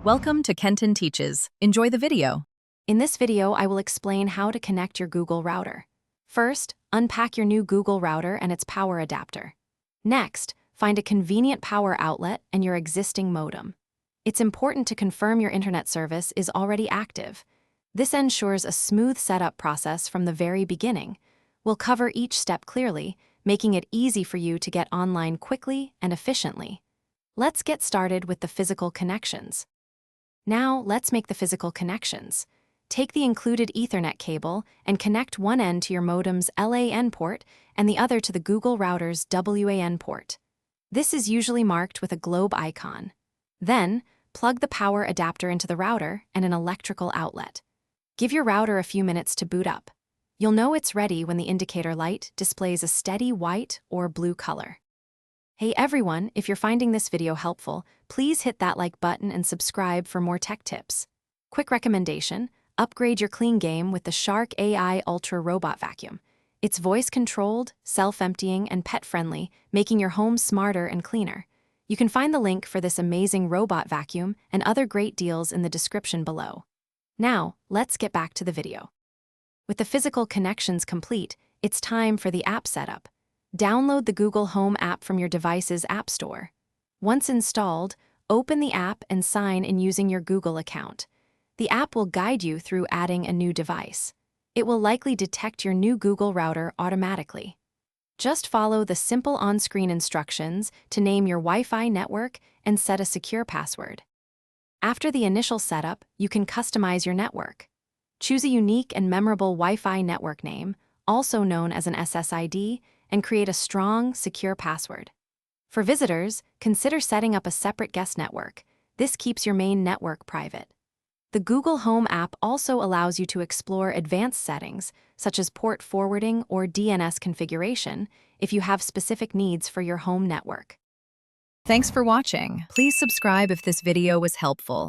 Welcome to Kenton Teaches. Enjoy the video. In this video, I will explain how to connect your Google router. First, unpack your new Google router and its power adapter. Next, find a convenient power outlet and your existing modem. It's important to confirm your internet service is already active. This ensures a smooth setup process from the very beginning. We'll cover each step clearly, making it easy for you to get online quickly and efficiently. Let's get started with the physical connections. Now, let's make the physical connections. Take the included Ethernet cable and connect one end to your modem's LAN port and the other to the Google router's WAN port. This is usually marked with a globe icon. Then, plug the power adapter into the router and an electrical outlet. Give your router a few minutes to boot up. You'll know it's ready when the indicator light displays a steady white or blue color. Hey everyone, if you're finding this video helpful, please hit that like button and subscribe for more tech tips. Quick recommendation, upgrade your clean game with the Shark AI Ultra Robot Vacuum. It's voice-controlled, self-emptying, and pet-friendly, making your home smarter and cleaner. You can find the link for this amazing robot vacuum and other great deals in the description below. Now, let's get back to the video. With the physical connections complete, it's time for the app setup. Download the Google Home app from your device's App Store. Once installed, open the app and sign in using your Google account. The app will guide you through adding a new device. It will likely detect your new Google router automatically. Just follow the simple on-screen instructions to name your Wi-Fi network and set a secure password. After the initial setup, you can customize your network. Choose a unique and memorable Wi-Fi network name, also known as an SSID, and create a strong, secure password. For visitors, consider setting up a separate guest network. This keeps your main network private. The Google Home app also allows you to explore advanced settings, such as port forwarding or DNS configuration, if you have specific needs for your home network. Thanks for watching. Please subscribe if this video was helpful.